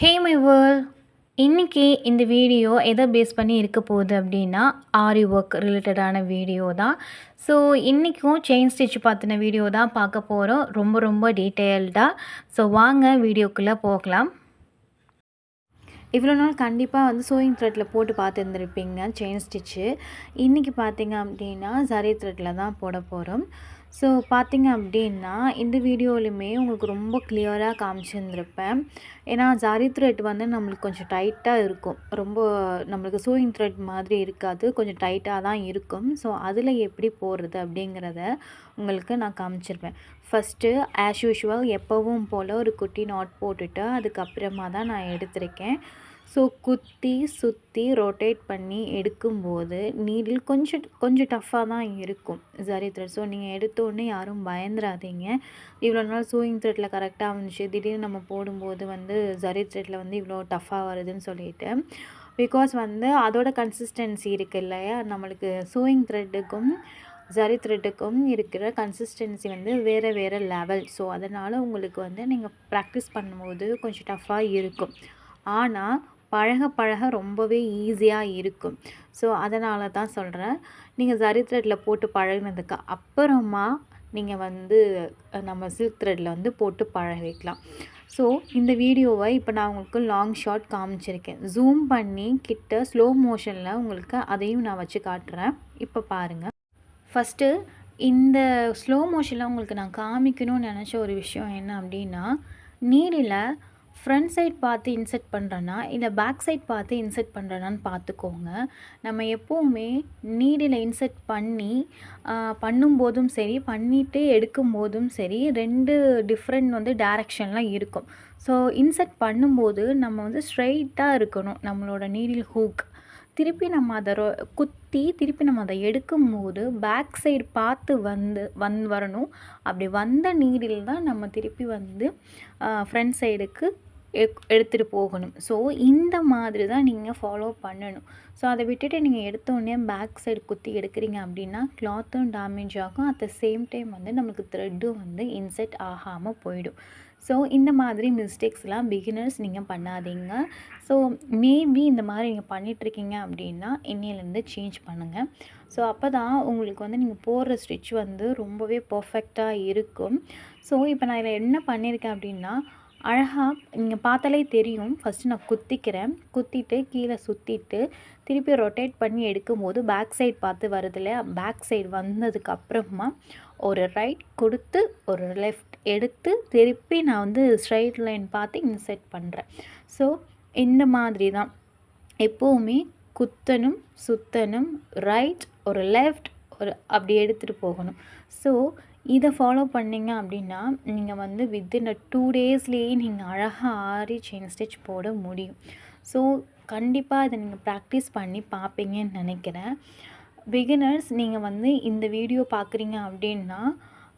Hey my world, இன்றைக்கி இந்த video எதை பேஸ் பண்ணி இருக்க போகுது அப்படின்னா ஆரி ஒர்க் ரிலேட்டடான வீடியோ தான். ஸோ இன்றைக்கும் செயின் ஸ்டிச் பார்த்தின வீடியோ தான் பார்க்க போகிறோம், ரொம்ப டீட்டெயில்டாக. ஸோ வாங்க வீடியோக்குள்ளே போகலாம். இவ்வளோ நாள் கண்டிப்பாக வந்து சூயிங் த்ரெட்டில் போட்டு பார்த்துருந்துருப்பீங்க செயின் ஸ்டிச்சு. இன்றைக்கி பார்த்திங்க அப்படின்னா சரி த்ரெட்டில் தான் போட போகிறோம். ஸோ பார்த்திங்க அப்படின்னா இந்த வீடியோலையுமே உங்களுக்கு ரொம்ப கிளியராக காமிச்சிருந்துருப்பேன். ஏன்னா ஜரி த்ரெட் வந்து நம்மளுக்கு கொஞ்சம் டைட்டாக இருக்கும், ரொம்ப நம்மளுக்கு சூயிங் த்ரெட் மாதிரி இருக்காது, கொஞ்சம் டைட்டாக தான் இருக்கும். ஸோ அதில் எப்படி போடுறது அப்படிங்கிறத உங்களுக்கு நான் காமிச்சிருப்பேன். ஃபஸ்ட்டு ஆஸ் யூஷுவல் எப்போவும் போல் ஒரு குட்டி நாட் போட்டுட்டு அதுக்கப்புறமா தான் நான் எடுத்திருக்கேன். ஸோ குத்தி சுற்றி ரொட்டேட் பண்ணி எடுக்கும்போது நீடில் கொஞ்சம் டஃப்பாக தான் இருக்கும் ஜரி த்ரெட். ஸோ நீங்கள் எடுத்தோடனே யாரும் பயந்துடாதீங்க. இவ்வளோ நாள் சூயிங் த்ரெட்டில் கரெக்டாக வந்துச்சு, திடீர்னு நம்ம போடும்போது வந்து ஜரி த்ரெட்டில் வந்து இவ்வளோ டஃப்பாக வருதுன்னு சொல்லிட்டு. பிகாஸ் வந்து அதோட கன்சிஸ்டன்சி இருக்குது இல்லையா, நம்மளுக்கு சூயிங் த்ரெட்டுக்கும் ஜரி த்ரெட்டுக்கும் இருக்கிற கன்சிஸ்டன்சி வந்து வேறு லெவல். ஸோ அதனால் உங்களுக்கு வந்து நீங்கள் ப்ராக்டிஸ் பண்ணும்போது கொஞ்சம் டஃப்பாக இருக்கும், ஆனால் பழக ரொம்பவே ஈஸியாக இருக்கும். ஸோ அதனால தான் சொல்கிறேன், நீங்கள் ஜரி த்ரெட்டில் போட்டு பழகினதுக்கு அப்புறமா நீங்கள் வந்து நம்ம சில்க் த்ரெட்டில் வந்து போட்டு பழகிக்கலாம். ஸோ இந்த வீடியோவை இப்போ நான் உங்களுக்கு லாங் ஷாட் காமிச்சிருக்கேன், ஜூம் பண்ணி கிட்ட ஸ்லோ மோஷனில் உங்களுக்கு அதையும் நான் வச்சு காட்டுறேன். இப்போ பாருங்கள். ஃபஸ்ட்டு இந்த ஸ்லோ மோஷனில் உங்களுக்கு நான் காமிக்கணும்னு நினச்ச ஒரு விஷயம் என்ன அப்படின்னா, நீடில் ஃப்ரண்ட் சைட் பார்த்து இன்செர்ட் பண்ணுறேன்னா இல்லை பேக் சைட் பார்த்து இன்செர்ட் பண்ணுறேனான்னு பார்த்துக்கோங்க. நம்ம எப்போவுமே நீடில் இன்செர்ட் பண்ணும்போதும் சரி, பண்ணிவிட்டு எடுக்கும்போதும் சரி, 2 டிஃப்ரெண்ட் வந்து டைரெக்ஷன்லாம் இருக்கும். ஸோ இன்செர்ட் பண்ணும்போது நம்ம வந்து ஸ்ட்ரெயிட்டாக இருக்கணும் நம்மளோட நீடில் ஹூக். திருப்பி நம்ம அதை குத்தி திருப்பி நம்ம அதை எடுக்கும்போது பேக் சைடு பார்த்து வரணும். அப்படி வந்த நீடில் தான் நம்ம திருப்பி வந்து ஃப்ரண்ட் சைடுக்கு எடுத்துகிட்டு போகணும். ஸோ இந்த மாதிரி தான் நீங்கள் ஃபாலோ பண்ணணும். ஸோ அதை விட்டுட்டு நீங்கள் எடுத்தோடனே பேக் சைடு குத்தி எடுக்கிறீங்க அப்படின்னா கிளாத்தும் டேமேஜ் ஆகும், அட் த சேம் டைம் வந்து நம்மளுக்கு த்ரெட்டும் வந்து இன்செர்ட் ஆகாமல் போயிடும். ஸோ இந்த மாதிரி மிஸ்டேக்ஸ்லாம் பிகினர்ஸ் நீங்கள் பண்ணாதீங்க. ஸோ மேபி இந்த மாதிரி நீங்கள் பண்ணிகிட்ருக்கீங்க அப்படின்னா இன்னிலேருந்து சேஞ்ச் பண்ணுங்கள். ஸோ அப்போ தான் உங்களுக்கு வந்து நீங்கள் போடுற ஸ்டிச் வந்து ரொம்பவே பர்ஃபெக்டாக இருக்கும். ஸோ இப்போ நான் இதில் என்ன பண்ணியிருக்கேன் அப்படின்னா, அழகாக நீங்கள் பார்த்தாலே தெரியும், ஃபஸ்ட்டு நான் குத்திட்டு கீழே சுற்றிட்டு திருப்பி ரொட்டேட் பண்ணி எடுக்கும்போது பேக் சைடு பார்த்து வருது இல்லையா, பேக் சைடு வந்ததுக்கப்புறமா ஒரு ரைட் கொடுத்து ஒரு லெஃப்ட் எடுத்து திருப்பி நான் வந்து ஸ்ட்ரைட் லைன் பார்த்து இன்செர்ட் பண்ணுறேன். ஸோ இந்த மாதிரி தான் எப்போவுமே குத்தணும், சுற்றணும், ரைட் ஒரு லெஃப்ட் ஒரு அப்படி எடுத்துகிட்டு போகணும். ஸோ இதை ஃபாலோ பண்ணிங்க அப்படின்னா நீங்கள் வந்து வித்தின் 2 டேஸ்லேயே நீங்கள் அழகாக ஆரி செயின் ஸ்டிச் போட முடியும். ஸோ கண்டிப்பாக இதை நீங்கள் ப்ராக்டிஸ் பண்ணி பார்ப்பீங்கன்னு நினைக்கிறேன். பிகினர்ஸ் நீங்கள் வந்து இந்த வீடியோ பார்க்குறீங்க அப்படின்னா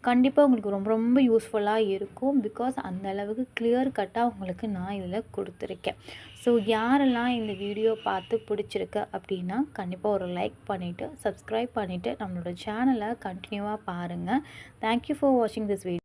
கண்டிப்பாக உங்களுக்கு ரொம்ப யூஸ்ஃபுல்லாக இருக்கும். பிகாஸ் அந்த அளவுக்கு கிளியர் கட்டாக உங்களுக்கு நான் இதில் கொடுத்துருக்கேன். ஸோ யாரெல்லாம் இந்த வீடியோ பார்த்து பிடிச்சிருக்கு அப்படின்னா கண்டிப்பாக ஒரு லைக் பண்ணிவிட்டு சப்ஸ்கிரைப் பண்ணிவிட்டு நம்மளோட சேனலை கண்டினியூவாக பாருங்கள். தேங்க்யூ ஃபார் வாட்சிங் திஸ் வீடியோ.